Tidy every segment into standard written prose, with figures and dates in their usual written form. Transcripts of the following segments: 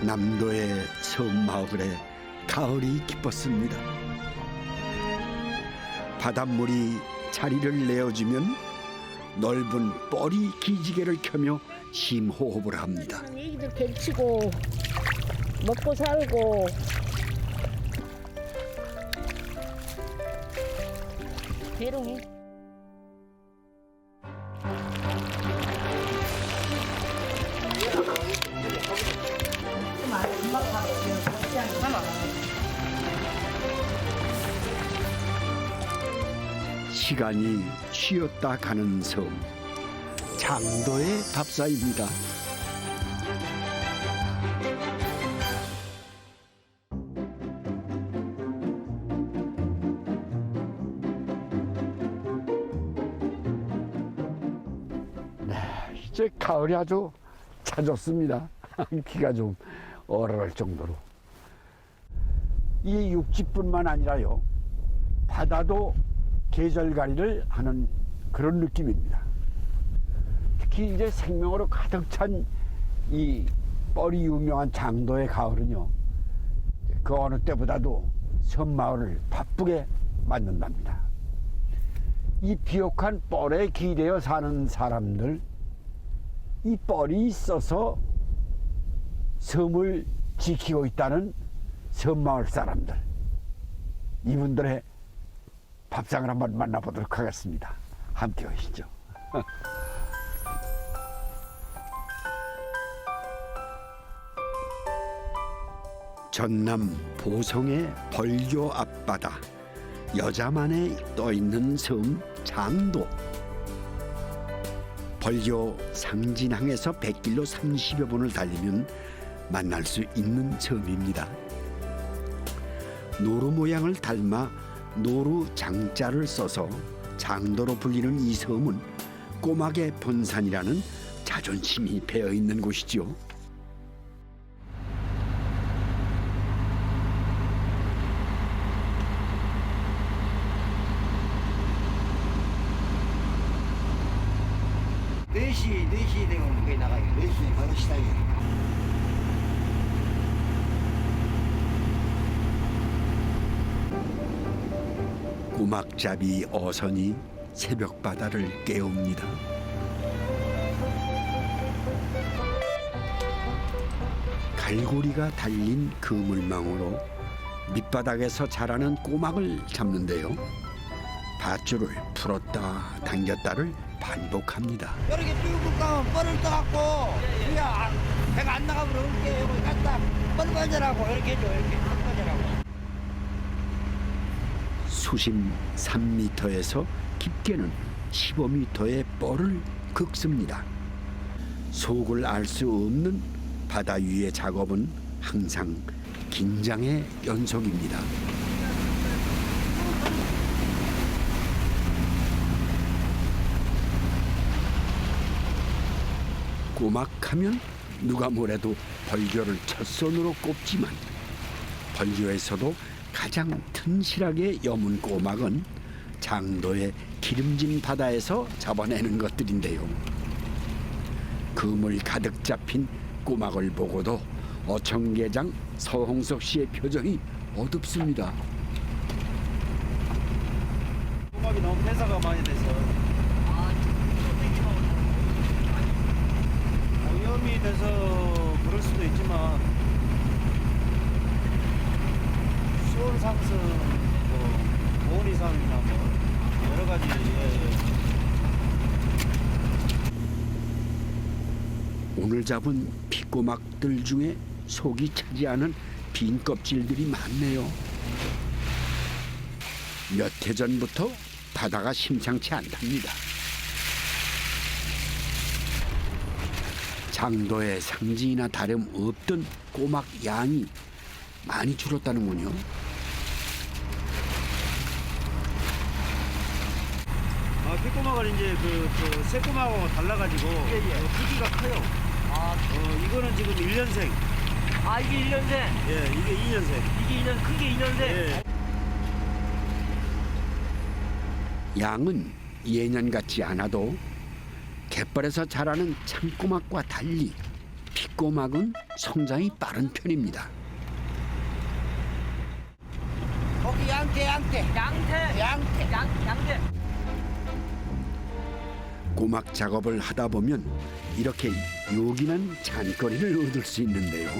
남도의 섬마을에 가을이 깊었습니다. 바닷물이 자리를 내어주면 넓은 뻘이 기지개를 켜며 심호흡을 합니다. 애기들 갱치고 먹고 살고 대롱이 시간이 쉬었다 가는 섬, 장도의 답사입니다. 이제 가을이 아주 찾았습니다. 비가 좀 얼얼할 정도로. 이 육지뿐만 아니라요, 바다도 계절갈이를 하는 그런 느낌입니다. 특히 이제 생명으로 가득 찬 이 뻘이 유명한 장도의 가을은요, 그 어느 때보다도 섬마을을 바쁘게 만든답니다. 이 비옥한 뻘에 기대어 사는 사람들, 이 뻘이 있어서 섬을 지키고 있다는 섬마을 사람들, 이분들의 밥상을 한번 만나보도록 하겠습니다. 함께 오시죠. 전남 보성의 벌교 앞바다, 여자만에 떠있는 섬 장도. 벌교 상진항에서 100길로 30여 분을 달리면 만날 수 있는 섬입니다. 노루 모양을 닮아 노루 장자를 써서 장도로 불리는 이 섬은 꼬막의 본산이라는 자존심이 배어 있는 곳이죠. 네 시 되면 거기 나가요. 4시 바로 시작이에요. 꼬막잡이 어선이 새벽 바다를 깨웁니다. 갈고리가 달린 그물망으로 밑바닥에서 자라는 꼬막을 잡는데요. 밧줄을 풀었다 당겼다를 반복합니다. 이렇게 쭉 가면 뻘을 떠갖고 그냥 배가 안 나가면 이렇게 여기 갖다 뻘 건져라고 이렇게 해줘. 이렇게 뻘 건져라고. 수심 3m에서 깊게는 15m의 뻘을 긁습니다. 속을 알 수 없는 바다 위의 작업은 항상 긴장의 연속입니다. 꼬막하면 누가 뭐래도 벌교를 첫 손으로 꼽지만 벌교에서도 가장 튼실하게 여문 꼬막은 장도의 기름진 바다에서 잡아내는 것들인데요. 그물 가득 잡힌 꼬막을 보고도 어청계장 서홍석 씨의 표정이 어둡습니다. 꼬막이 너무 폐사가 많이 돼서 오염이 돼서 그럴 수도 있지만 수온 상승, 고온 이상이나 여러 가지. 오늘 잡은 피꼬막들 중에 속이 차지하는 빈 껍질들이 많네요. 몇 해 전부터 바다가 심상치 않답니다. 장도의 상징이나 다름없던 꼬막 양이 많이 줄었다는군요. 피꼬막은 이제 그 새꼬막하고 달라가지고 크기가 커요. 이거는 지금 1년생. 이게 1년생. 예, 이게 2년생. 이게 2년 크게 2년생. 예. 양은 예년 같지 않아도 갯벌에서 자라는 참꼬막과 달리 피꼬막은 성장이 빠른 편입니다. 거기 양태. 꼬막 작업을 하다 보면 이렇게 요긴한 잔거리를 얻을 수 있는데요.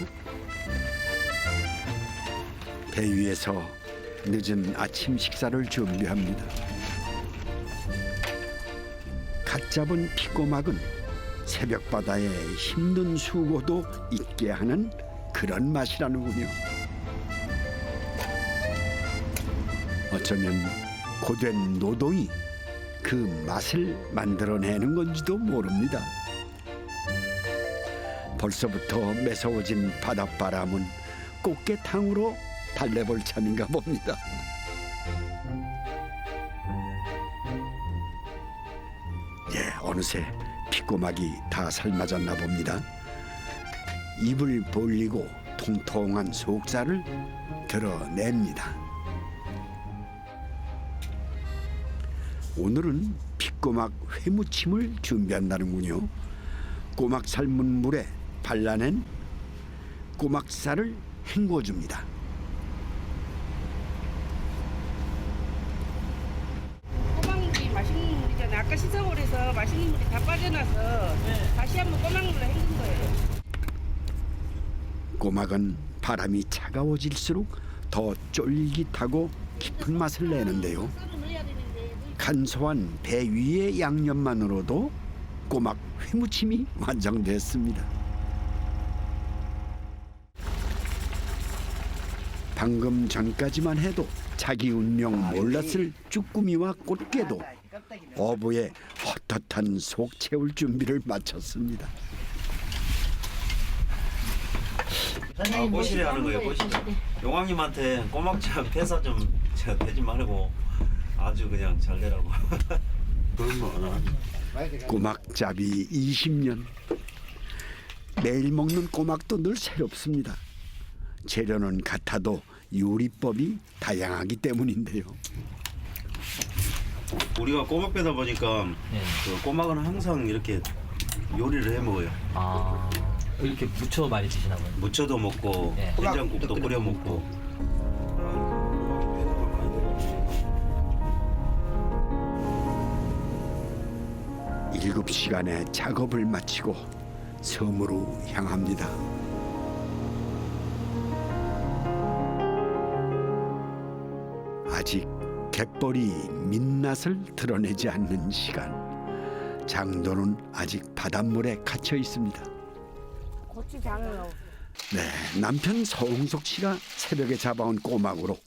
배 위에서 늦은 아침 식사를 준비합니다. 갓 잡은 피꼬막은 새벽 바다의 힘든 수고도 잊게 하는 그런 맛이라는군요. 어쩌면 고된 노동이 그 맛을 만들어내는 건지도 모릅니다. 벌써부터 매서워진 바닷바람은 꽃게탕으로 달래볼 참인가 봅니다. 예, 어느새 피꼬막이 다 삶아졌나 봅니다. 입을 벌리고 통통한 속살을 드러냅니다. 오늘은 피꼬막 회무침을 준비한다는군요. 꼬막 삶은 물에 발라낸 꼬막살을 헹궈줍니다. 꼬막물이 맛있는 물이잖아. 아까 씻어버려서 맛있는 물이 다 빠져나서 다시 한번 꼬막물로 헹군 거예요. 꼬막은 바람이 차가워질수록 더 쫄깃하고 깊은 맛을 내는데요. 간소한 배 위의 양념만으로도 꼬막 회무침이 완성됐습니다. 방금 전까지만 해도 자기 운명 몰랐을 쭈꾸미와 꽃게도 어부의 헛헛한 속 채울 준비를 마쳤습니다. 꼬시래 하는 거예요, 꼬시래. 용왕님한테 꼬막장 회사 좀 되지 말고 아주 그냥 잘 되라고. 꼬막잡이 20년. 매일 먹는 꼬막도 늘 새롭습니다. 재료는 같아도 요리법이 다양하기 때문인데요. 우리가 꼬막 빼다 보니까 그 꼬막은 항상 이렇게 요리를 해 먹어요. 아, 이렇게 무쳐 많이 드시나 봐요. 무쳐도 먹고 네. 된장국도 끓여 먹고. 7시간의 작업을 마치고 섬으로 향합니다. 아직 갯벌이 민낯을 드러내지 않는 시간. 장도는 아직 바닷물에 갇혀 있습니다. 고추장요. 네, 남편 서홍석 씨가 새벽에 잡아온 꼬막으로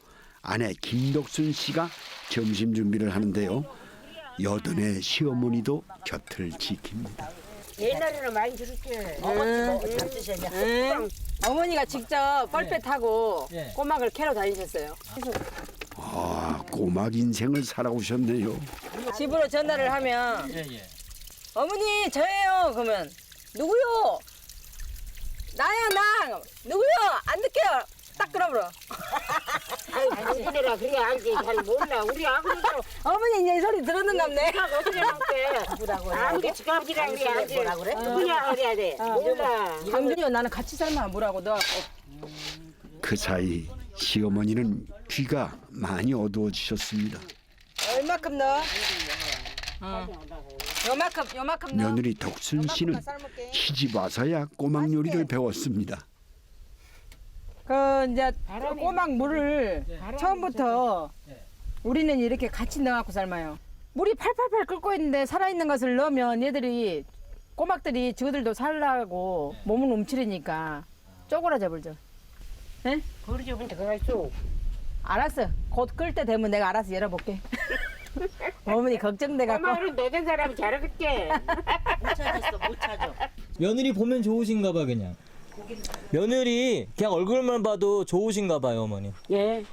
아내 김덕순 씨가 점심 준비를 하는데요. 여든의 시어머니도 곁을 지킵니다. 옛날에는 많이 들었지. 어머니가 직접 뻘배 타고 예. 꼬막을 캐러 다니셨어요. 아, 꼬막 인생을 살아오셨네요. 집으로 전화를 하면 예. 어머니 저예요. 그러면 누구요? 나야 나. 누구요? 안 듣게요. 딱 끊어버려. 당신이라 그래 알지. 잘 몰라. 우리 아버지도 어머니 이제 이 소리 들었는갑네. 어떻게 먹게. 뭐라고 아무리 지갑이랑 그래 알지. 뭐라 그래? 누구냐 그래야 돼. 몰라. 당근이요. 나는 같이 삶아 뭐라고 너. 그 사이 시어머니는 귀가 많이 어두워지셨습니다. 얼마큼 넣어? 요만큼 넣어. 며느리 덕순 씨는 시집 와서야 꼬막 요리를 배웠습니다. 그 이제 꼬막 물을 처음부터 우리는 이렇게 같이 넣어갖고 삶아요. 물이 팔팔팔 끓고 있는데 살아있는 것을 넣으면 얘들이 꼬막들이 저들도 살라고 몸을 움츠리니까 쪼그라져 버리죠. 네? 그러지 혼자 그가 있어. 알았어. 곧 끓을 때 되면 내가 알아서 열어볼게. 어머니 걱정돼갖고. 엄마는 너된 사람이 잘하겠게. 며느리 보면 좋으신가 봐 그냥. 며느리 그냥 얼굴만 봐도 좋으신가 봐요 어머니. 예.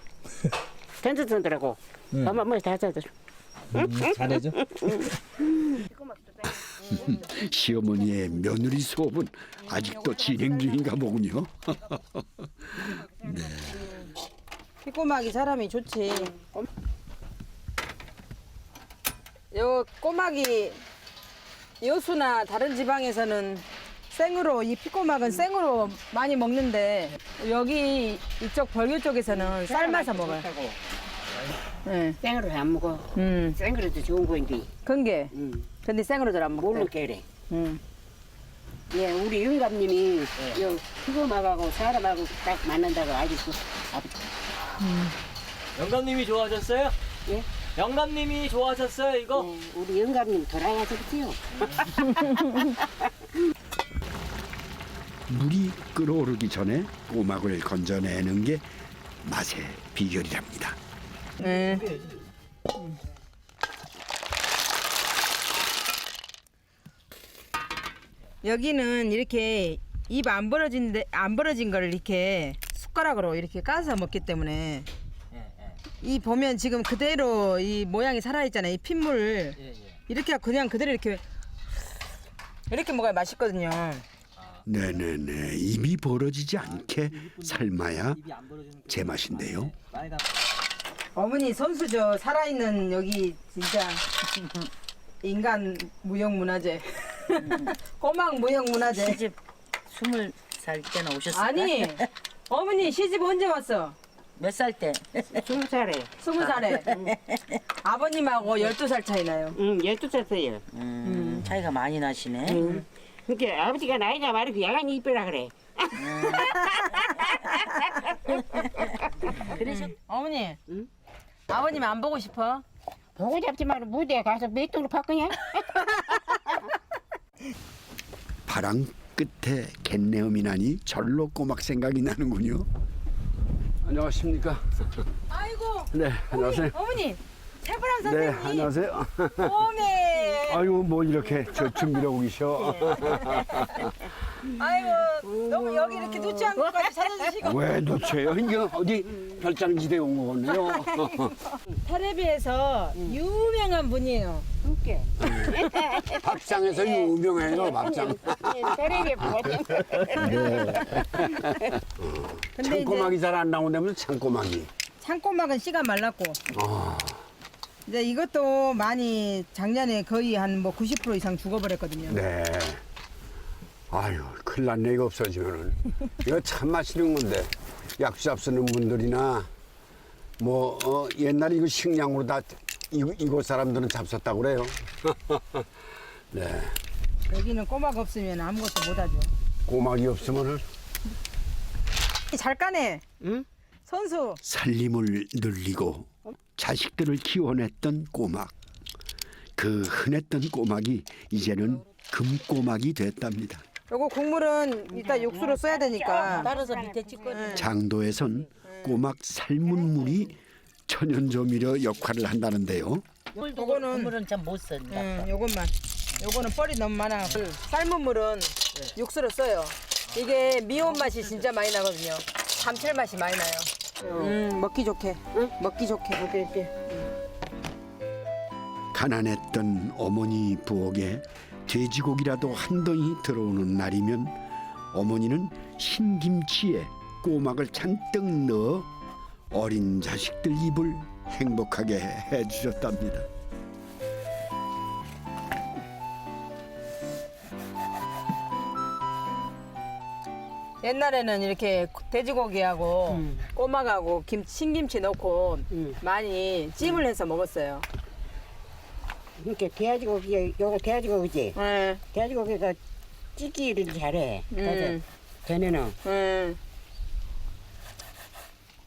괜찮더라고. 엄마 뭐 다 줘. 잘해줘. 시어머니의 며느리 수업은 아직도 진행 중인가 보군요. 피꼬막이 사람이 좋지. 요 꼬막이 여수나 다른 지방에서는 생으로 이 피꼬막은 생으로 많이 먹는데 여기 이쪽 벌교 쪽에서는 삶아서 먹어요. 네. 생으로 안 먹어. 생으로도 좋은 거인데. 건게. 근데 생으로들 안 먹고. 모르게 그래. 음. 예, 우리 영감님이 요 피고막하고 사람하고 딱 만난다고 알겠어. 아버지. 영감님이 좋아하셨어요? 예? 영감님이 좋아하셨어요 이거? 예, 우리 영감님 돌아가서 그치요. 물이 끓어오르기 전에 꼬막을 건져내는 게 맛의 비결이랍니다. 네. 여기는 이렇게 입 안 벌어진 걸 이렇게 숟가락으로 이렇게 까서 먹기 때문에 이 보면 지금 그대로 이 모양이 살아 있잖아요. 이 핏물 이렇게 그냥 그대로 이렇게 먹어야 맛있거든요. 네네네, 입이 벌어지지 않게 삶아야 제맛인데요. 어머니 선수죠. 살아있는 여기 진짜 인간 무형문화재. 꼬막 무형문화재. 시집 20살 때나 오셨어요? 아니 어머니 시집 언제 왔어? 몇 살 때? 20살에. 20살에. 아버님하고 12살 차이 나요. 12살 때요. 차이가 많이 나시네. 그러니까 아버지가 나이가 많고 야간이 이쁘라 그래. 어머니. 아버님 안 보고 싶어? 보고 잡지 말고 무대에 가서 맷돌로 바꾸냐? 바람 끝에 갯내음이 나니 절로 꼬막 생각이 나는군요. 안녕하십니까? 아이고. 네, 안녕하세요. 어머니. 최불암 네, 선생님. 안녕하세요. 오메. 아이고, 뭐 이렇게 저 준비를 하고 계셔. 아이고 너무 여기 이렇게 놓지 않고까지 찾아주시고. 왜 놓쳐요? 이거 어디 별장지대에 온 거거든요. 텔레비에서 유명한 분이에요. 그렇게. 밥상에서 유명해요, 밥상. 테레비에 보거든. 네. 근데 이제 창꼬막이 잘 안 나오려면 창꼬막이. 창꼬막은 씨가 말랐고. 이제 이것도 많이 작년에 거의 한 뭐 90% 이상 죽어버렸거든요. 네. 아유, 큰일 났네, 이거 없어지면은. 이거 참 맛있는 건데. 약주잡 쓰는 분들이나, 뭐, 옛날에 이거 식량으로 다 이곳 사람들은 잡섰다고 그래요. 네. 여기는 꼬막 없으면 아무것도 못하죠. 꼬막이 없으면은 잘 까네. 응? 선수. 살림을 늘리고 자식들을 키워냈던 꼬막. 그 흔했던 꼬막이 이제는 금꼬막이 됐답니다. 요거 국물은 이따 육수로 써야 되니까. 따라서 밑에 찍거든. 장도에선 꼬막 삶은 물이 천연조미료 역할을 한다는데요. 요거는 국물은 참 못 쓴다. 요것만. 요거는 뻘이 너무 많아. 삶은 물은 육수로 써요. 이게 미온 맛이 진짜 많이 나거든요. 감칠맛이 많이 나요. 먹기 좋게. 먹기 좋게. 가난했던 어머니 부엌에 돼지고기라도 한 덩이 들어오는 날이면 어머니는 신김치에 꼬막을 잔뜩 넣어 어린 자식들 입을 행복하게 해주셨답니다. 옛날에는 이렇게 돼지고기하고 꼬막하고 신김치 넣고 많이 찜을 해서 먹었어요. 그러니까 돼지고기, 요거 돼지고기지? 네. 돼지고기가 찌기를 잘해. 그래서 전에는.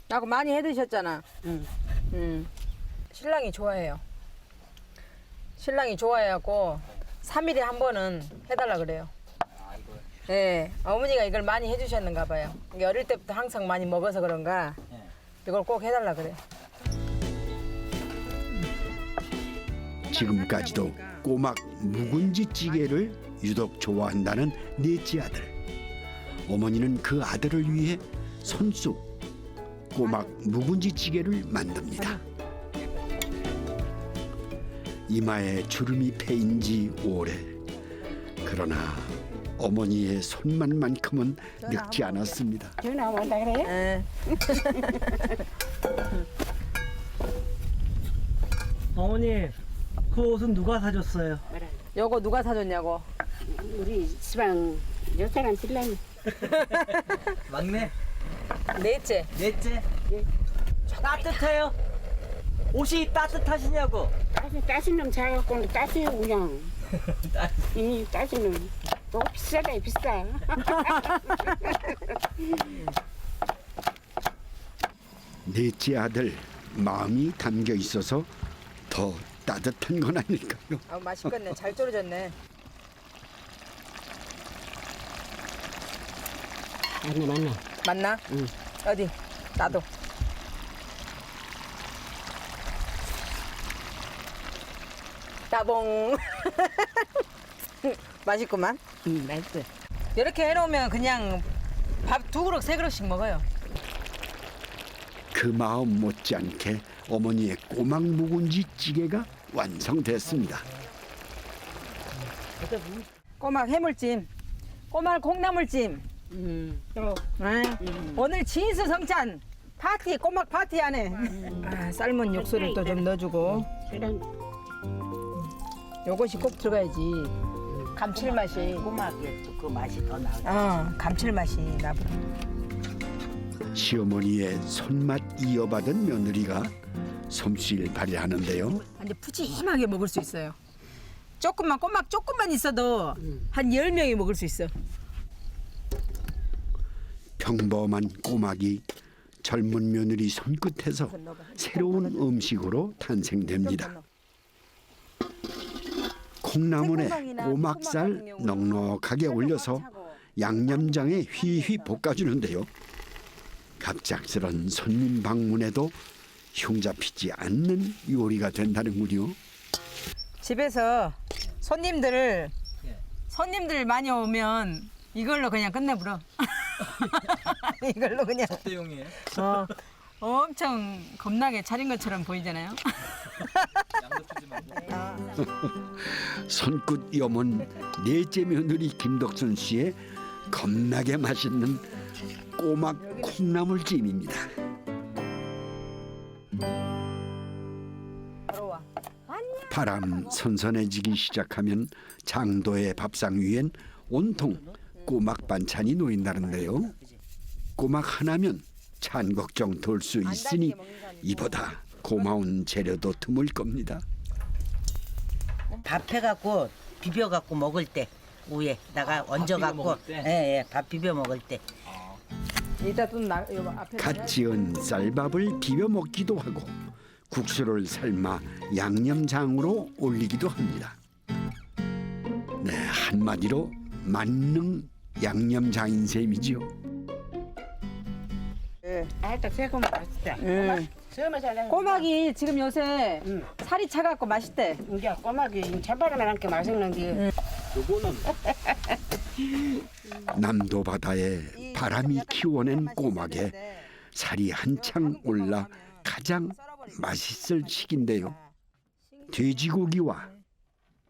나고 많이 해드셨잖아. 응. 신랑이 좋아해요. 신랑이 좋아해갖고 3일에 한 번은 해달라 그래요. 네, 어머니가 이걸 많이 해주셨는가 봐요. 이게 어릴 때부터 항상 많이 먹어서 그런가 이걸 꼭 해달라 그래요. 지금까지도 꼬막 묵은지 찌개를 유독 좋아한다는 넷째 아들. 어머니는 그 아들을 위해 손수 꼬막 묵은지 찌개를 만듭니다. 이마에 주름이 패인 지 오래. 그러나 어머니의 손맛만큼은 늙지 않았습니다. 전화 온다 그래? 네. 어머니, 그 옷은 누가 사줬어요? 요거 누가 사줬냐고. 우리 시방 여 사람 신랑이. 막내 넷째. 넷째. 따뜻해요? 옷이 따뜻하시냐고? 따신 놈 사갖고 따세요 그냥. 이 따신 놈. 너무 비싸다 비싸. 넷째 아들 마음이 담겨 있어서 더 따뜻한 건 아닐까요? 아, 맛있겠네. 잘 졸여졌네. 맞네. 맞나? 응. 어디? 나도. 따봉. 맛있구만. 맛있어. 이렇게 해놓으면 그냥 밥 2그릇 3그릇씩 먹어요. 그 마음 못지않게 어머니의 꼬막 묵은지 찌개가 완성됐습니다. 꼬막 해물찜, 꼬막 콩나물찜. 또 오늘 진수성찬 파티, 꼬막 파티 안에 아, 삶은 육수를 또 좀 넣어주고. 요것이 꼭 들어가야지. 감칠맛이. 꼬막에 그 맛이 더 나. 감칠맛이 나보다. 시어머니의 손맛 이어받은 며느리가 솜씨를 발휘하는데요. 근데 푸짐하게 먹을 수 있어요. 조금만 꼬막 조금만 있어도 한 10명이 먹을 수 있어. 평범한 꼬막이 젊은 며느리 손끝에서 새로운 음식으로 탄생됩니다. 콩나물에 꼬막살 넉넉하게 올려서 양념장에 휘휘 볶아주는데요. 갑작스런 손님 방문에도 흉잡히지 않는 요리가 된다는군요. 집에서 손님들 많이 오면 이걸로 그냥 끝내버려. 이걸로 그냥 대용이에요? 엄청 겁나게 차린 것처럼 보이잖아요. 손끝 염은 넷째 며느리 김덕순 씨의 겁나게 맛있는 꼬막 콩나물찜입니다. 바람 선선해지기 시작하면 장도의 밥상 위엔 온통 꼬막 반찬이 놓인다는데요. 꼬막 하나면 찬 걱정 덜 수 있으니 이보다 고마운 재료도 드물 겁니다. 밥 해갖고 비벼갖고 먹을 때 위에다가 얹어갖고 밥 비벼 먹을 때 이따 또 요 앞에 갓 지은 쌀밥을 비벼 먹기도 하고 국수를 삶아 양념장으로 올리기도 합니다. 네, 한마디로 만능 양념장인 셈이죠. 아따 새콤 맛있다. 처음에 잘 꼬막이 지금 요새 살이 차갖고 맛있대. 이제 꼬막이 찬바람에 남게 맛있는 게. 요거는 남도 바다에 바람이 키워낸 꼬막에 살이 한창 올라 가장 맛있을 시기인데요. 돼지고기와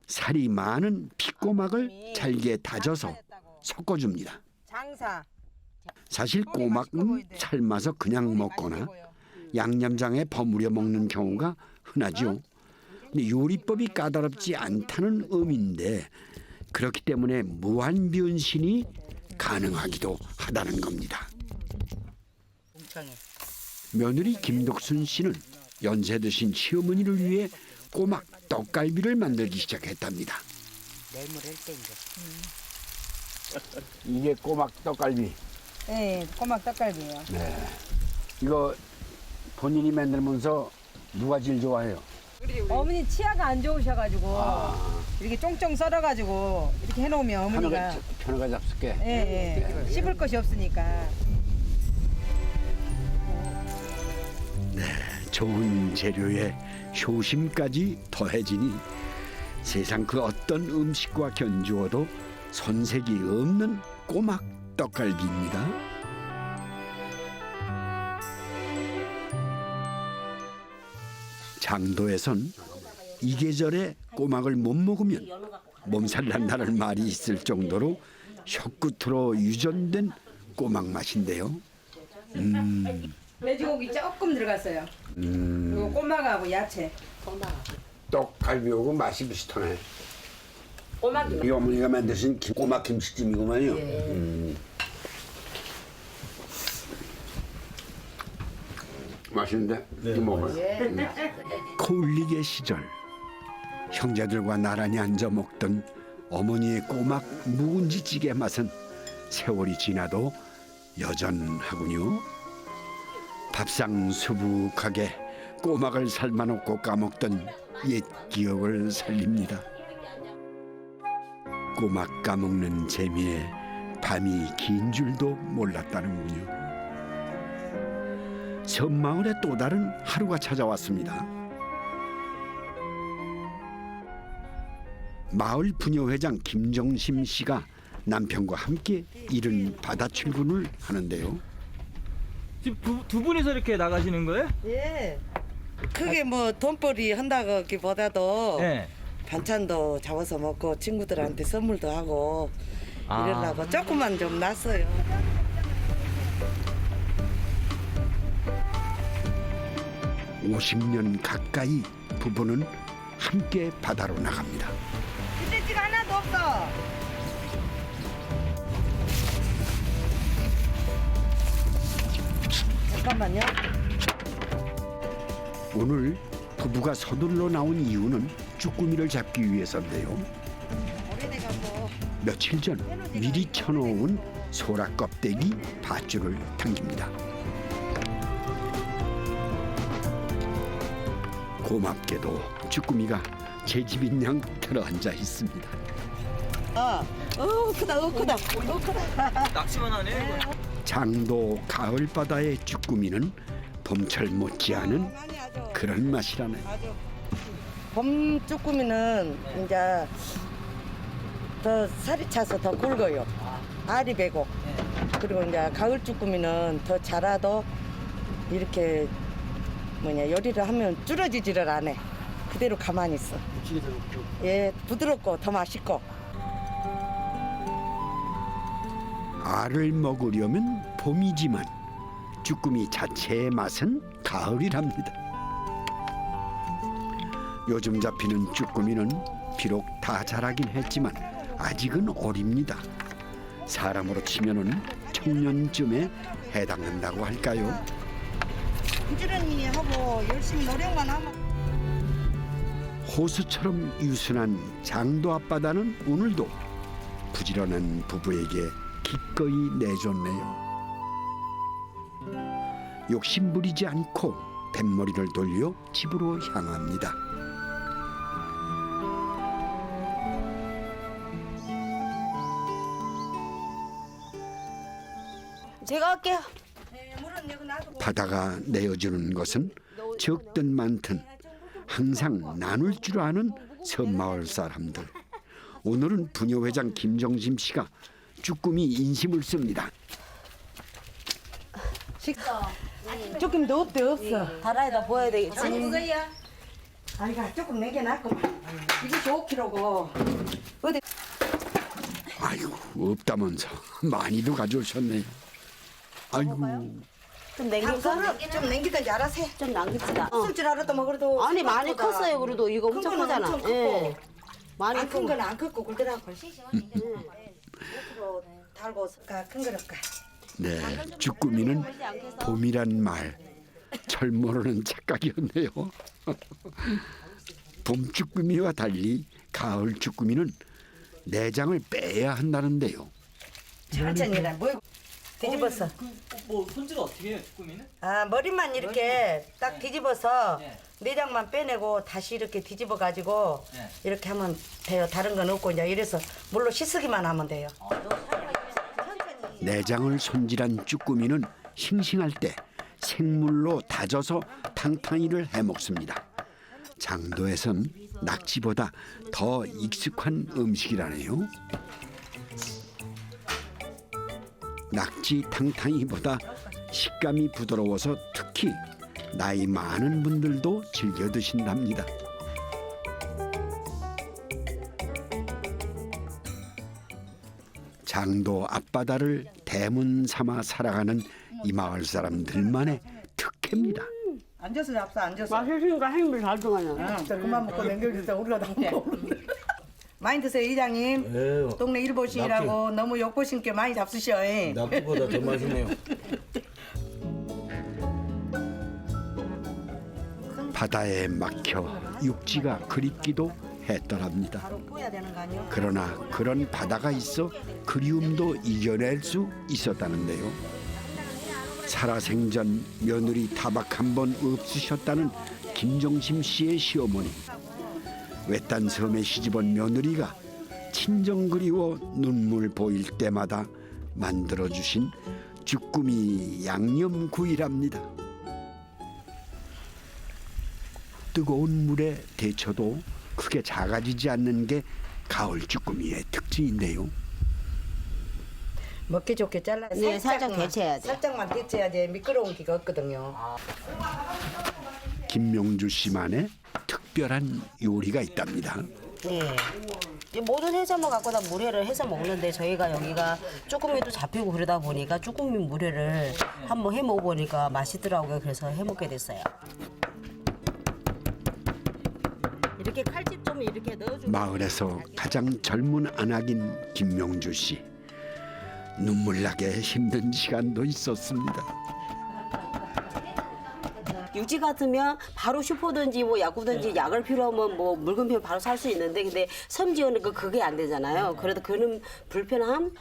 살이 많은 핏꼬막을 잘게 다져서 섞어줍니다. 장사. 사실 꼬막은 삶아서 그냥 먹거나 양념장에 버무려 먹는 경우가 흔하죠. 근데 요리법이 까다롭지 않다는 의미인데 그렇기 때문에 무한 변신이 가능하기도 하다는 겁니다. 며느리 김덕순 씨는 연세 드신 시어머니를 위해 꼬막 떡갈비를 만들기 시작했답니다. 내일 할 때 이제 이게 꼬막 떡갈비. 네, 꼬막 떡갈비예요. 네. 이거 본인이 만들면서 누가 제일 좋아해요? 어머니 치아가 안 좋으셔가지고 이렇게 쫑쫑 썰어가지고 이렇게 해놓으면 어머니가 편하게 잡술게. 예, 씹을 것이 없으니까. 네, 좋은 재료에 효심까지 더해지니 세상 그 어떤 음식과 견주어도 손색이 없는 꼬막 떡갈비입니다. 장도에선 이 계절에 꼬막을 못 먹으면 몸살 난다는 말이 있을 정도로 혀끝으로 유전된 꼬막 맛인데요. 돼지고기 조금 들어갔어요. 그리고 꼬막하고 야채. 떡갈비하고 맛이 비슷하네. 꼬막이 이 어머니가 만드신 꼬막 김치찜이구만요. 맛있는데? 이거 먹어요. 코울리게 시절 형제들과 나란히 앉아 먹던 어머니의 꼬막 묵은지찌개 맛은 세월이 지나도 여전하군요. 밥상 수북하게 꼬막을 삶아놓고 까먹던 옛 기억을 살립니다. 꼬막 까먹는 재미에 밤이 긴 줄도 몰랐다는군요. 섬마을의 또 다른 하루가 찾아왔습니다. 마을 부녀회장 김정심 씨가 남편과 함께 이른 바다 출근을 하는데요. 지금 두 분이서 이렇게 나가시는 거예요? 예. 크게 뭐 돈벌이 한다기보다도 네. 반찬도 잡아서 먹고 친구들한테 선물도 하고 이러려고 조금만 좀 놨어요. 오 50년 가까이 부부는 함께 바다로 나갑니다. 기대지가 하나도 없어. 잠깐만요. 오늘 부부가 서둘러 나온 이유는 쭈꾸미를 잡기 위해서인데요. 어린애가 뭐 며칠 전 미리 쳐놓은 소라 껍데기 밧줄을 당깁니다. 고맙게도 쭈꾸미가 제 집인 양 들어앉아 있습니다. 크다. 낚시만 하네. 장도 가을 바다의 쭈꾸미는 봄철 못지않은 그런 맛이라네요. 봄 쭈꾸미는 이제 더 살이 차서 더 굵어요. 알이 배고. 그리고 이제 가을 쭈꾸미는 더 자라도 이렇게 요리를 하면 줄어지지를 않아. 그대로 가만히 있어. 예, 부드럽고 더 맛있고. 알을 먹으려면 봄이지만 쭈꾸미 자체의 맛은 가을이랍니다. 요즘 잡히는 쭈꾸미는 비록 다 자라긴 했지만 아직은 어립니다. 사람으로 치면은 청년쯤에 해당한다고 할까요? 부지런히 하고 열심히 노력만 하면. 호수처럼 유순한 장도 앞바다는 오늘도 부지런한 부부에게 기꺼이 내줬네요. 욕심 부리지 않고 뱃머리를 돌려 집으로 향합니다. 제가 할게요. 바다가 내어주는 것은 적든 많든 항상 나눌 줄 아는 섬마을 사람들. 오늘은 부녀회장 김정심 씨가 쭈꾸미 인심을 씁니다. 조금 더 없어. 바다에다 보여야 되겠지. 아이가 조금 내게 놨구만. 이게 5kg고. 어디? 아이고 없다면서 많이도 가져오셨네요. 아이고 좀 남길까? 좀 남기든지 알아서 해. 좀 남깁시다. 없을 줄 알았더만 뭐 그래도. 아니 많이 컸어요. 그래도 이거 큰 엄청 거는 크잖아. 엄청 크고. 예. 많이 안 큰 큰 건 안 컸고 굵더라고. 5kg 달고 큰 거랄까. 네 쭈꾸미는 봄이란 말 철 모르는 착각이었네요. 봄 쭈꾸미와 달리 가을 쭈꾸미는 내장을 빼야 한다는데요. 천천히 해라. 뭐 뒤집어서. 뭐 손질을 어떻게 해요, 쭈꾸미는? 아 머리만 이렇게 딱 뒤집어서 내장만 빼내고 다시 이렇게 뒤집어 가지고 이렇게 하면 돼요. 다른 건 없고 이제 이래서 물로 씻으기만 하면 돼요. 내장을 손질한 쭈꾸미는 싱싱할 때 생물로 다져서 탕탕이를 해먹습니다. 장도에선 낙지보다 더 익숙한 음식이라네요. 낙지 탕탕이보다 식감이 부드러워서 특히 나이 많은 분들도 즐겨 드신답니다. 장도 앞바다를 대문 삼아 살아가는 이 마을 사람들만의 특혜입니다. 앉아서 잡사 앉아서. 맛있으니까 행물 잘 동하냐. 그만 먹고 남겨주세요. 우리가 다 먹고. 많이 드세요 이장님. 네. 동네 일보신이라고 너무 욕보신 게 많이 잡수셔. 낙지보다 더 맛있네요. 바다에 막혀 육지가 그립기도 했더랍니다. 바로 구워야 되는 거 아니요? 그러나 그런 바다가 있어 그리움도 이겨낼 수 있었다는데요. 살아생전 며느리 타박 한 번 없으셨다는 김정심 씨의 시어머니. 외딴 섬에 시집온 며느리가 친정 그리워 눈물 보일 때마다 만들어주신 주꾸미 양념구이랍니다. 뜨거운 물에 데쳐도 크게 작아지지 않는 게 가을 주꾸미의 특징인데요. 먹기 좋게 잘라. 네, 살짝 데쳐야 돼. 살짝만 데쳐야지 미끄러운 기가 없거든요. 김명주 씨만의 특별한 요리가 있답니다. 네. 모든 해산물 갖고 다 물회를 해서 먹는데 저희가 여기가 쭈꾸미도 잡히고 그러다 보니까 쭈꾸미 물회를 한번 해 먹어보니까 맛있더라고요. 그래서 해 먹게 됐어요. 이렇게 칼집 좀 이렇게 넣어주고 마을에서 가장 젊은 아낙인 김명주 씨. 눈물 나게 힘든 시간도 있었습니다. 육지 같으면 바로 슈퍼든지 뭐 약국든지 약을 필요하면 뭐 물건 필요 바로 살 수 있는데 근데 섬 지어니까 그게 안 되잖아요. 그래도 그는 불편함?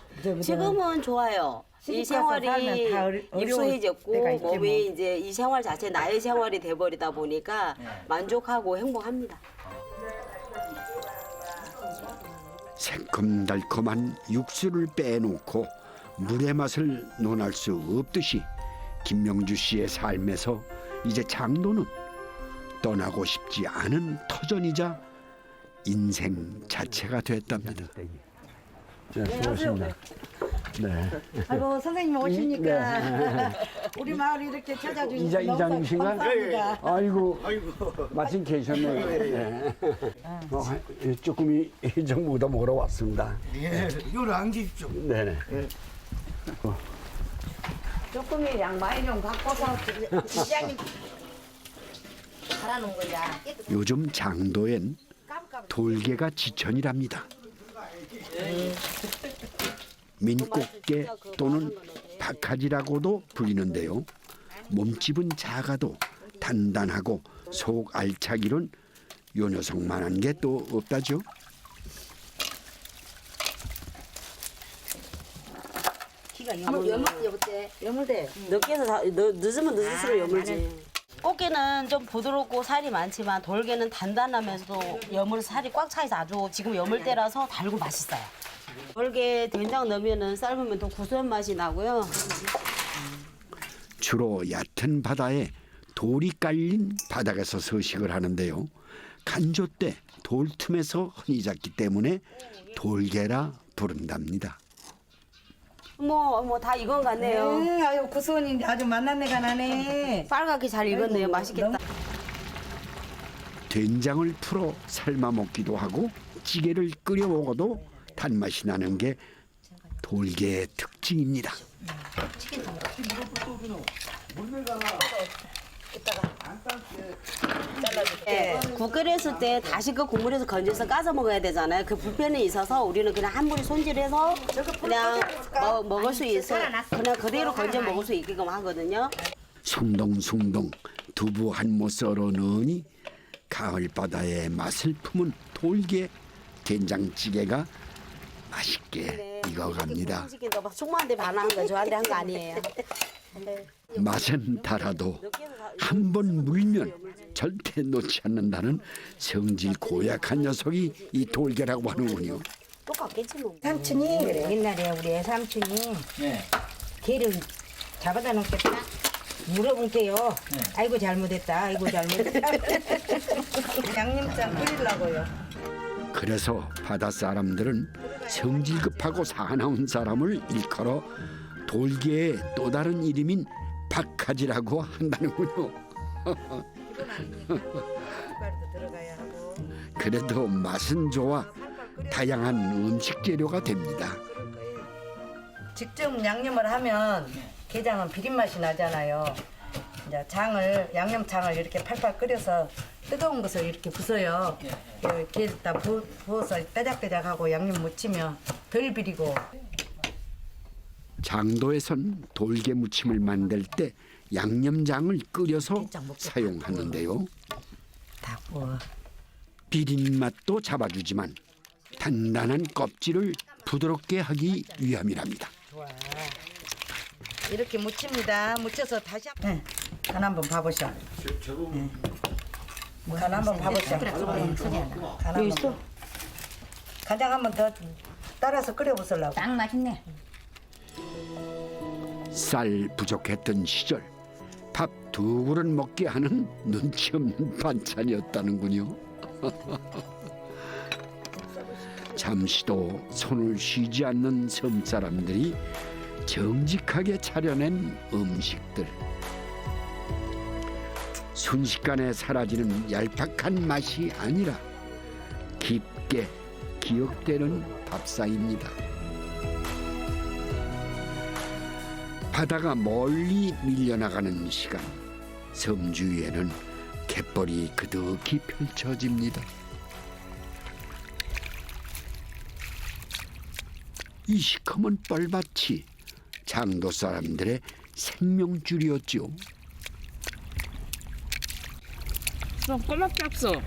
지금은 좋아요. 이 생활이 익숙해졌고 몸이 이제 이 생활 자체 나의 생활이 돼버리다 보니까 만족하고 행복합니다. 새콤달콤한 육수를 빼놓고 물의 맛을 논할 수 없듯이 김명주 씨의 삶에서 이제 장도는 떠나고 싶지 않은 터전이자 인생 자체가 됐답니다. 네, 수고하십니다. 네. 아이고 선생님 오시니까 우리 마을 이렇게 찾아주셔서 이장님이신가? 감사합니다. 아이고, 마침 계셨네요. 네. 조금이 좀 얻어 먹으러 왔습니다. 예, 요리 안 계십시오. 네네. 조금이 양 많이 좀 갖고서 이장님 잘하는 거야. 요즘 장도엔 돌개가 지천이랍니다. 민꽃게 또는 박하지라고도 불리는데요. 몸집은 작아도 단단하고 속 알차기론 요 녀석만한 게 또 없다죠. 여물대. 늦게 해서 늦으면 늦을수록 여물지. 꽃게는 좀 부드럽고 살이 많지만 돌게는 단단하면서도 여물 살이 꽉 차 있어 아주 지금 여물 때라서 달고 맛있어요. 돌게 된장 넣으면은 삶으면 더 구수한 맛이 나고요. 주로 얕은 바다에 돌이 깔린 바닥에서 서식을 하는데요. 간조 때 돌 틈에서 흔히 잡기 때문에 돌개라 부른답니다. 뭐 다 익은 것 같네요. 아유 구수원인데 아주 맛난 내가 나네. 빨갛게 잘 익었네요. 맛있겠다. 된장을 풀어 삶아 먹기도 하고 찌개를 끓여 먹어도 단맛이 나는 게 돌개의 특징입니다. 국 끓였을 때 다시 그 국물에서 건져서 까서 먹어야 되잖아요. 그 불편이 있어서 우리는 그냥 한 번에 손질해서 그냥 먹을 수 있어. 그냥 그대로 건져 먹을 수 있게끔 하거든요. 숭덩숭덩 두부 한 모 썰어 넣으니 가을 바다의 맛을 품은 돌개 된장찌개가 맛있게 익어갑니다. 숙모한테 반한 거 저한테 한 거 아니에요. 맛은 달아도 한 번 물면 절대 놓지 않는다는 성질 고약한 녀석이 이 돌개라고 하는군요. 똑같겠지 뭐. 삼촌이 그래 옛날에 우리 삼촌이 개를 잡아다 놓겠다 물어볼게요. 아이고 잘못했다. 아이고 잘못했다. 양념장 끓이려고요. 그래서 바다 사람들은 성질 급하고 사나운 사람을 일컬어 돌개의 또 다른 이름인 박하지라고 한다는군요. 그래도 맛은 좋아 다양한 음식 재료가 됩니다. 직접 양념을 하면 게장은 비린 맛이 나잖아요. 이제 양념장을 이렇게 팔팔 끓여서 뜨거운 것을 이렇게 부숴요. 이렇게다 부어서 따작따작하고 양념 묻히면 덜 비리고. 장도에선 돌게 무침을 만들 때 양념장을 끓여서 사용하는데요. 다 부어. 비린 맛도 잡아주지만 단단한 껍질을 부드럽게 하기 위함이랍니다. 이렇게 묻힙니다. 묻혀서 다시 간 한번 봐보셔. 간 한번 봐보셔. 간 한번. 간장 한번 더 따라서 끓여보실라고. 딱 맛있네. 쌀 부족했던 시절 밥 2그릇 먹게 하는 눈치 없는 반찬이었다는군요. 잠시도 손을 쉬지 않는 섬 사람들이 정직하게 차려낸 음식들. 순식간에 사라지는 얄팍한 맛이 아니라 깊게 기억되는 밥상입니다. 바다가 멀리 밀려나가는 시간, 섬 주위에는 갯벌이 그득히 펼쳐집니다. 이 시커먼 뻘밭이 장도 사람들의 생명줄이었죠. 꼬막 잡숴.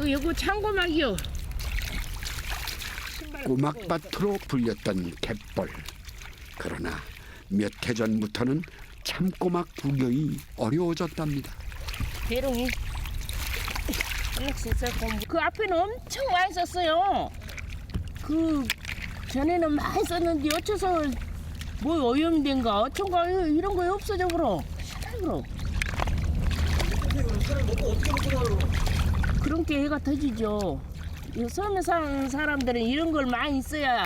요거 참고막이요. 꼬막밭으로 불렸던 갯벌. 그러나 몇 해 전부터는 참꼬막 구경이 어려워졌답니다. 대롱이. 그 앞에는 엄청 많이 썼어요. 그 전에는 많이 썼는데 어째서 뭐 오염된가 어쩐가 이런 거 없어져 버려. 시달려. 그런 게 해가 터지죠. 이 섬에 사는 사람들은 이런 걸 많이 써야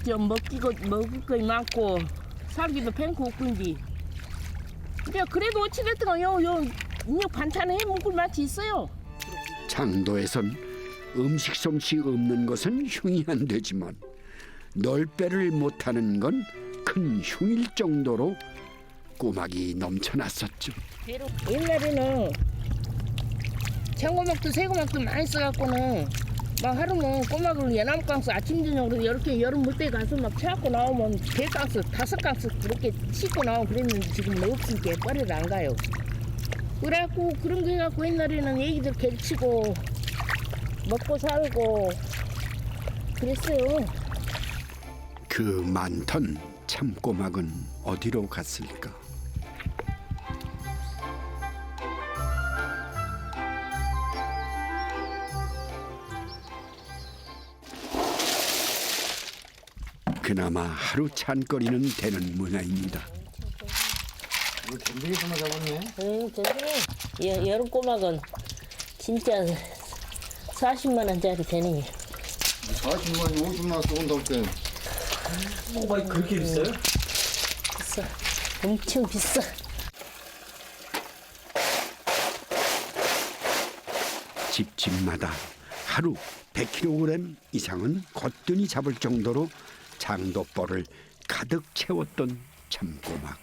좀 먹을 거 많고 살기도 pen고 없군지. 근데 그래도 어찌됐든 요 반찬 해 먹을 맛이 있어요. 장도에선 음식 솜씨 없는 것은 흉이 안 되지만 널빼를 못하는 건 큰 흉일 정도로 꼬막이 넘쳐났었죠. 옛날에는 청고막도 새고막도 많이 써갖고는 막 하루면 꼬막을 예나무깡스 아침 저녁으로 이렇게 여름 물때 가서 막 채갖고 나오면 100강스 5강스 그렇게 씻고 나오고 그랬는데 지금 없으니까 뻘에도 안 가요. 그래갖고 그런 거 해갖고 옛날에는 애기들 개치고 먹고 살고 그랬어요. 그 많던 참꼬막은 어디로 갔을까? 그나마 하루 찬거리는 되는 문화입니다. 이거 전쟁에서만 잡았네. 전쟁에 여름 꼬막은 진짜 40만 원짜리 되네. 40만 원, 50만 원 쏜다고 때. 꼬막이 그렇게 비싸요? 비싸. 엄청 비싸. 집집마다 하루 100kg 이상은 거뜬히 잡을 정도로 장도벌을 가득 채웠던 참꼬막.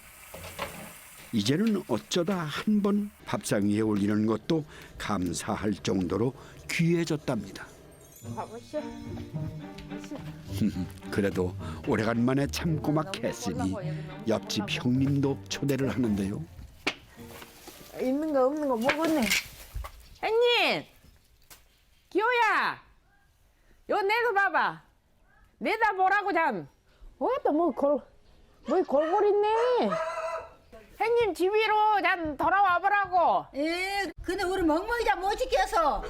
이제는 어쩌다 한 번 밥상 위에 올리는 것도 감사할 정도로 귀해졌답니다. 그래도 오래간만에 참꼬막 했으니 옆집 형님도 초대를 하는데요. 있는 거 없는 거 먹었네. 형님, 기호야, 요 내도 봐봐. 내다 보라고 잠. 뭐또 뭐 골골 있네. 형님 집 위로 잠 돌아와 보라고. 예, 근데 우리 멍멍이자 못 지켜서.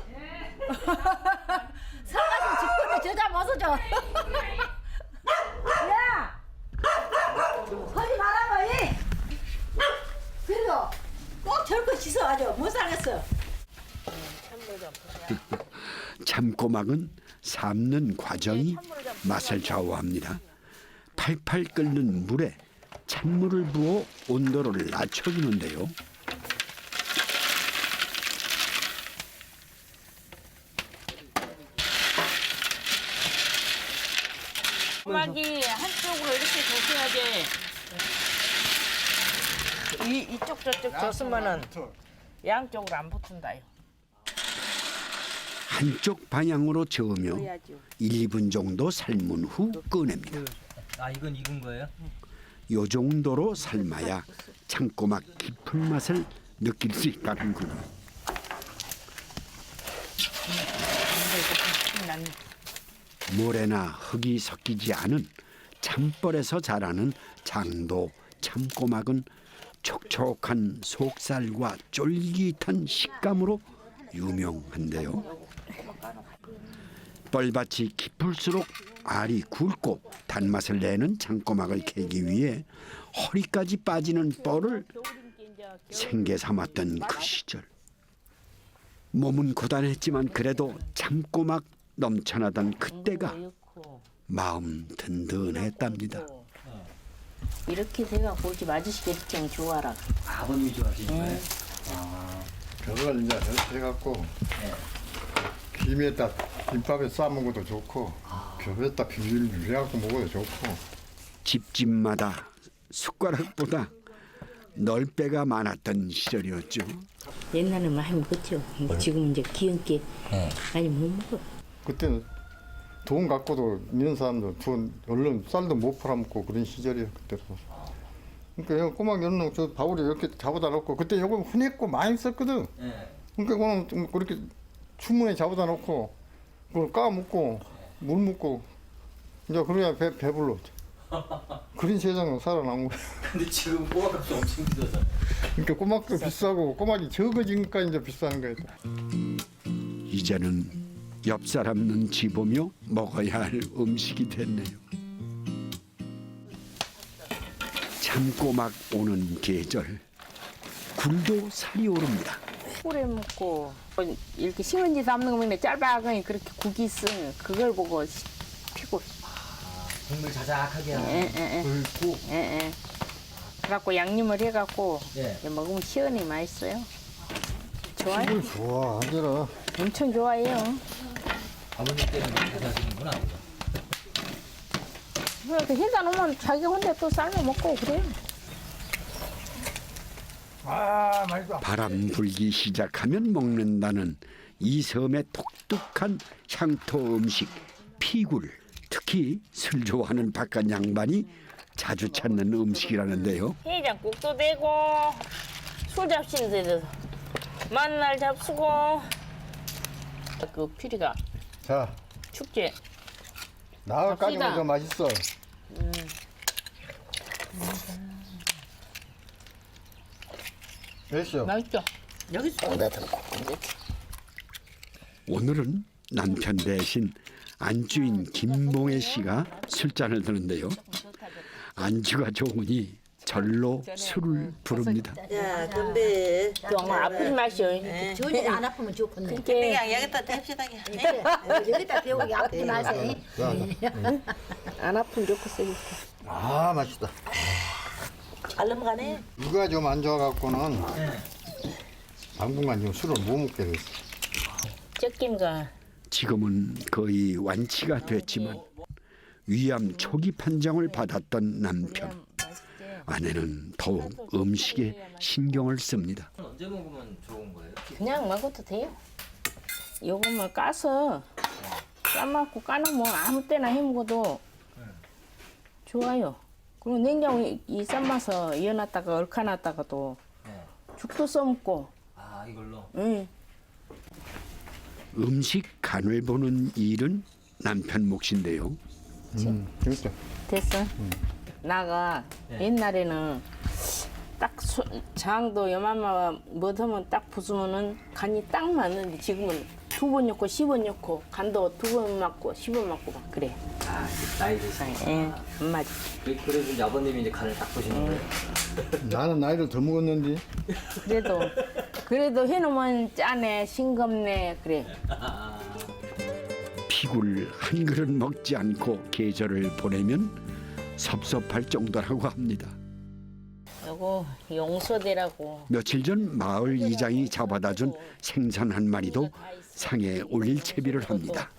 살아서 집거리 저자 벗어줘. 야! 하지 말아봐, 이! 그래도 꼭 저렇게 씻어가지고 못 살겠어. 참꼬막은 삶는 과정이 맛을 좌우합니다. 팔팔 끓는 물에 찬물을 부어 온도를 낮춰주는데요. 꼬막이 한쪽으로 이렇게 덮여야지. 이쪽 저쪽 줬으면은 양쪽으로 안 붙은다요. 한쪽 방향으로 저으며 1, 2분 정도 삶은 후 꺼냅니다. 아 이건 익은 거예요? 요 정도로 삶아야 참꼬막 깊은 맛을 느낄 수 있다는군요. 모래나 흙이 섞이지 않은 참벌에서 자라는 장도 참꼬막은 촉촉한 속살과 쫄깃한 식감으로 유명한데요. 뻘밭이 깊을수록 알이 굵고 단맛을 내는 참꼬막을 캐기 위해 허리까지 빠지는 뻘을 생계 삼았던 그 시절. 몸은 고단했지만 그래도 참꼬막 넘쳐나던 그때가 마음 든든했답니다. 이렇게 돼갖고 우리 집 아저씨가 입장 좋아라. 아버님이 좋아하시는 거예요? 그걸 이제 해갖고 김에다 김밥에 싸 먹어도 좋고 겹에다 비벼갖고 먹어도 좋고. 집집마다 숟가락보다 널배가 많았던 시절이었죠. 옛날에는 많이 먹었죠. 지금 이제 기운께 많이 못 먹어. 그때는 돈 갖고도 있는 사람들 돈 얼른 쌀도 못 팔아먹고 그런 시절이에요 그때로. 그러니까 꼬막 연놈 저 바울에 이렇게 잡아다 놓고 그때 요거 흔했고 많이 썼거든. 그러니까 그거는 좀 그렇게 추문에 잡아다 놓고 그걸 까먹고 물 먹고 이제 그래야 배불러. 그런 세상은 살아남은 거야. 근데 지금 꼬막값이 엄청 비싸잖아요. 그러니까 꼬막도 비싸고 꼬막이 적어지니까 이제 비싼 거예요. 이제는 옆 사람 눈치 보며 먹어야 할 음식이 됐네요. 참꼬막 오는 계절, 굴도 살이 오릅니다. 꿀에 먹고 이렇게 신은지 담는 거 보면 짧아가니 그렇게 국이 있으면 그걸 보고 피고. 국물 자작하게 굵고. 그래갖고 양념을 해갖고 먹으면 시원히 맛있어요. 좋아요. 좋아 하더라. 엄청 좋아해요. 아버님 때는 이렇게 사시는구나. 그래서 해다 놓으면 자기 혼자 또 삶아 먹고 그래요. 아 맛있다. 바람 불기 시작하면 먹는다는 이 섬의 독특한 향토 음식 피굴. 특히 술 좋아하는 바깥 양반이 자주 찾는 음식이라는데요. 해장국도 되고 술 잡시도 되고 만날 잡수고 그 피리가 자 축제 나까지 갑시다. 먹어 맛있어. 됐어. 맛있죠? 여기 쏟아 들고. 오늘은 남편 대신 안주인 김봉혜 씨가 술잔을 드는데요. 안주가 좋으니 절로 술을 부릅니다. 자, 건배. 정말 아프지 마시오. 주원이 안 아프면 좋겠네. 그냥 여기다 댑시다. 여기다 배우기 아프지 마세요. 안 아프면 좋겠어요. 아 맛있다. 잘 넘어가네. 이가 좀 안 좋아갖고는 당분간 좀 술을 못 먹게 됐어. 쩍김가 지금은 거의 완치가 됐지만 위암 초기 판정을 받았던 남편. 아내는 더욱 음식에 신경을 씁니다. 언제 먹으면 좋은 거예요? 그냥 먹어도 돼요. 요것만 까서 삶아갖고 까놓으면 아무 때나 해 먹어도 좋아요. 그리고 냉장고에 이 삶아서 이어놨다가 얼카놨다가도 죽도 써먹고. 아 이걸로? 응. 음식 간을 보는 일은 남편 몫인데요. 됐어. 됐어? 나가 옛날에는 딱 장도 요만만 못하면 딱 부수면은 간이 딱 맞는데 지금은 2번 넣고 10번 넣고 간도 2번 맞고 10번 맞고 막 그래. 아 나이 드시고. 예, 안 맞아. 그래서 이제 아버님이 이제 간을 딱 보시는 거예요? 나는 나이를 더 먹었는데 그래도 해놓으면 짜네 싱겁네 그래. 피굴 한 그릇 먹지 않고 계절을 보내면 섭섭할 정도라고 합니다. 요거 용서대라고. 며칠 전 마을 이장이 잡아다준 생선 한 마리도 상에 올릴 채비를 합니다.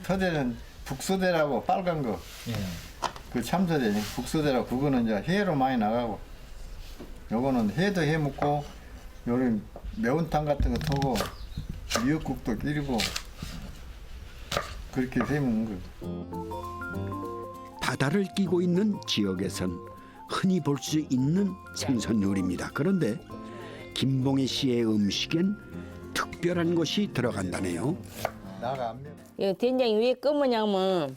서대는 북서대라고 빨간 거. 그 참서대 북서대라고 그거는 이제 해로 많이 나가고 요거는 해도 해 먹고 요런 매운탕 같은 거 타고 미역국도 끓이고 그렇게 해 먹는 거예요. 바다를 끼고 있는 지역에선 흔히 볼 수 있는 생선 요리입니다. 그런데 김봉희 씨의 음식엔 특별한 것이 들어간다네요. 나가 안 매워. 이 된장이 왜 검으냐면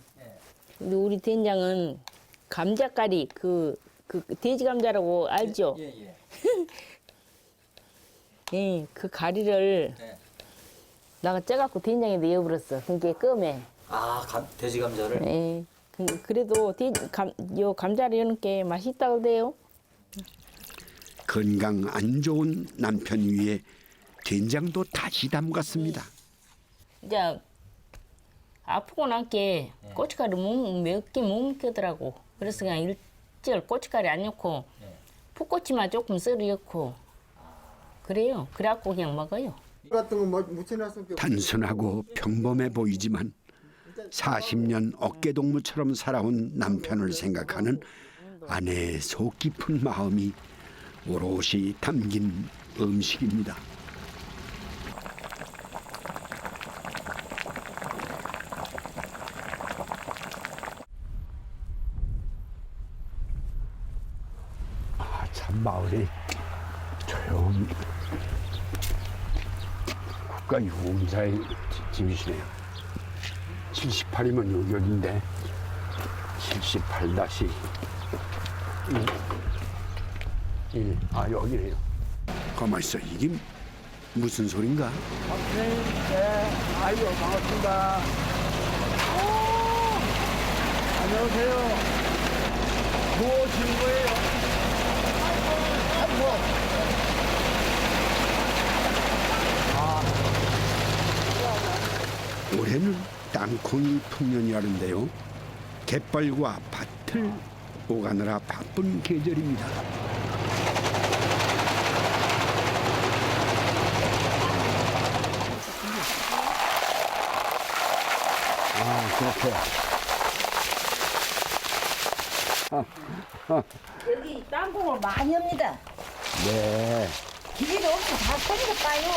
근데 우리 된장은 감자가리 그 돼지 감자라고 알죠? 예, 그 가리를 나가 쪄갖고 된장에 넣어버렸어. 그게 껌에. 돼지 감자를? 예. 그래도 요 감자를 여는 게 맛있다고 돼요. 건강 안 좋은 남편 위에 된장도 다시 담갔습니다. 이제 아프고 난게 고춧가루 몇 개 못 먹겠더라고. 그래서 그냥 일절 고춧가루 안 넣고 풋고추만 조금 썰어 넣고 그래요. 그래갖고 그냥 먹어요. 같은 거 묻혀놨으면 단순하고 평범해 보이지만 40년 어깨동무처럼 살아온 남편을 생각하는 아내의 속 깊은 마음이 오롯이 담긴 음식입니다. 참 마을이 조용히 국가유공자의 집이시네요. 78이면 여기인데 78-1. 여기네요. 가만 있어. 이게 무슨 소린가? 아이고 반갑습니다. 안녕하세요. 뭐 하시는 거예요? 올해는 땅콩이 풍년이라는데요. 갯벌과 밭을 오가느라 바쁜 계절입니다. 그렇게. 여기 땅콩을 많이 합니다. 네. 기계도 없이 다 손으로 따요.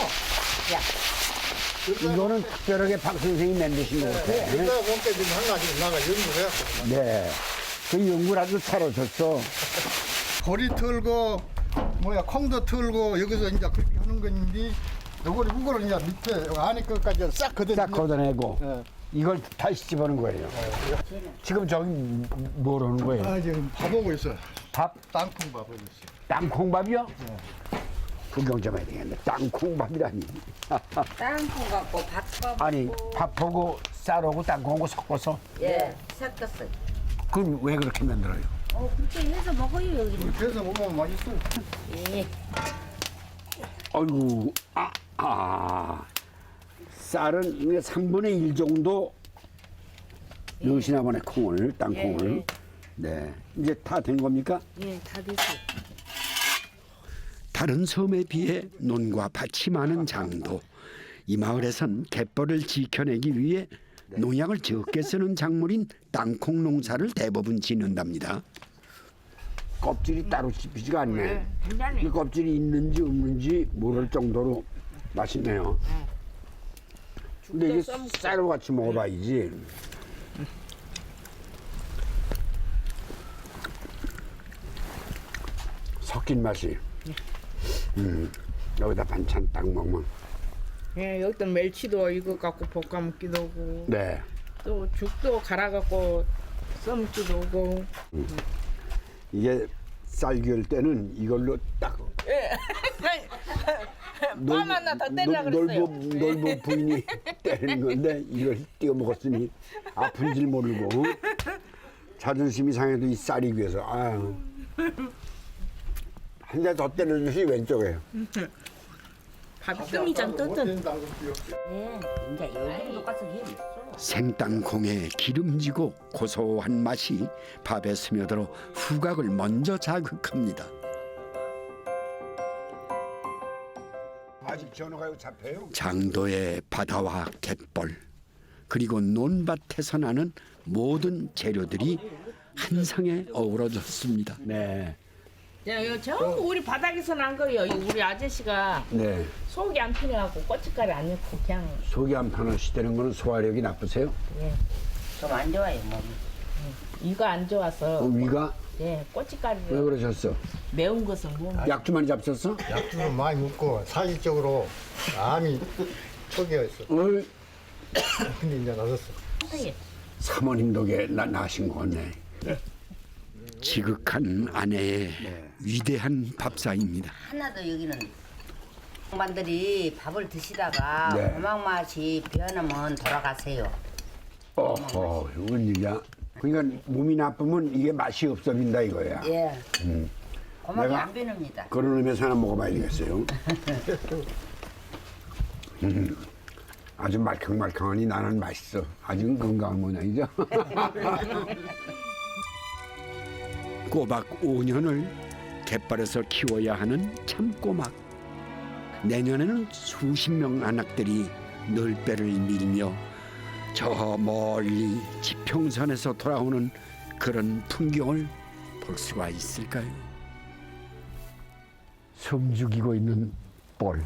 이거는 특별하게 박 선생님이 만드신 것 같아요. 내가 본때 지금 한 가지 나가 연구해야 네. 그 연구라도 차려줬어. 보리 털고 콩도 털고 여기서 이제 그렇게 하는 건데 요거를 이거를 이제 밑에 여기 안에 것까지 싹 걷어내고 싹 걷어내고 예. 이걸 다시 집어넣은 거예요. 지금 저기 뭘 하는 거예요? 지금 밥 오고 있어. 밥? 땅콩 밥 오고 있어. 땅콩밥이요? 구경 좀 해야 되겠네. 땅콩밥이라니. 땅콩 갖고 밥밥 아니 밥하고 쌀하고 땅콩하고 섞어서. 예 섞었어요. 그럼 왜 그렇게 만들어요? 그렇게 해서 먹어요 여기는. 그래서 먹으면 맛있어. 예. 아이고 쌀은 3분의 1 정도 넣으시나 보네. 콩을 땅콩을. 네 이제 다 된 겁니까? 예, 다 됐어요. 다른 섬에 비해 논과 밭이 많은 장도. 이 마을에선 갯벌을 지켜내기 위해 농약을 적게 쓰는 작물인 땅콩 농사를 대부분 짓는답니다. 껍질이 따로 씹히지가 않네. 이 껍질이 있는지 없는지 모를 정도로 맛있네요. 근데 이게 쌀로 같이 먹어봐야지. 섞인 맛이. 여기다 반찬 딱 먹으면. 예, 여기다 멸치도 이거 갖고 볶아 먹기도 하고 네. 또 죽도 갈아 갖고 써먹기도 하고. 이게 쌀 기울 때는 이걸로 딱. 빠만 더 때리라 그랬어요. 넓은 부인이 때리는 건데 이걸 띄워 먹었으니 아픈 줄 모르고 자존심이 상해도 이 쌀이 위해서 아유. 한 대 더 때려주시 왼쪽에. 밥이 뜸이잖아 뜸. 예, 이제 여기도 똑같이 해. 생땅콩의 기름지고 고소한 맛이 밥에 스며들어 후각을 먼저 자극합니다. 아직 전화가 잡혀요? 장도의 바다와 갯벌 그리고 논밭에서 나는 모든 재료들이 한 상에 어우러졌습니다. 네. 저 우리 바닥에서 난 거예요. 이 우리 아저씨가 네. 속이 안 편해갖고 고춧가루 안 넣고 그냥 속이 안 편하시다는 거는 소화력이 나쁘세요? 좀 안 좋아요 몸이. 이가 안 좋아서 위가? 예 왜 고춧가루를 그러셨어? 매운 것은 못 먹어요. 약주 많이 잡혔어? 약주는 많이 먹고 사실적으로 암이 초기였어. 어이, 근데 이제 나섰어. 사모님 덕에 나신 것 같네. 지극한 아내의 위대한 밥상입니다. 하나도 여기는 양반들이 밥을 드시다가 네. 고막 맛이 변하면 돌아가세요. 어허, 웬일이야? 그러니까 몸이 나쁘면 이게 맛이 없어진다 이거야. 예. 고막이 내가 안 변합니다. 그런 의미에서 하나 먹어봐야 되겠어요. 아주 말캉말캉하니 나는 맛있어. 아직은 건강한 모양이죠. 꼬박 5년을 갯벌에서 키워야 하는 참꼬막. 내년에는 수십 명 안악들이 널배를 밀며 저 멀리 지평선에서 돌아오는 그런 풍경을 볼 수가 있을까요? 숨죽이고 있는 볼.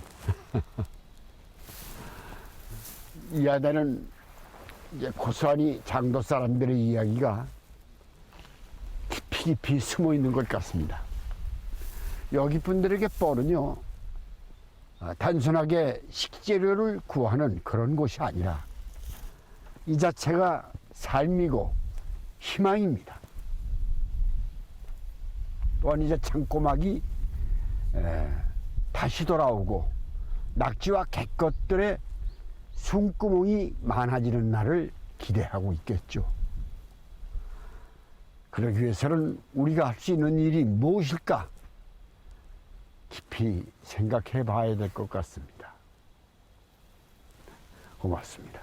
이 안에는 이제 고스란히 장도 사람들의 이야기가 깊이 숨어 있는 것 같습니다. 여기 분들에게 뻘은요, 단순하게 식재료를 구하는 그런 곳이 아니라 이 자체가 삶이고 희망입니다. 또한 이제 창꼬막이 다시 돌아오고 낙지와 갯것들의 숨구멍이 많아지는 날을 기대하고 있겠죠. 그러기 위해서는 우리가 할 수 있는 일이 무엇일까? 깊이 생각해 봐야 될 것 같습니다. 고맙습니다.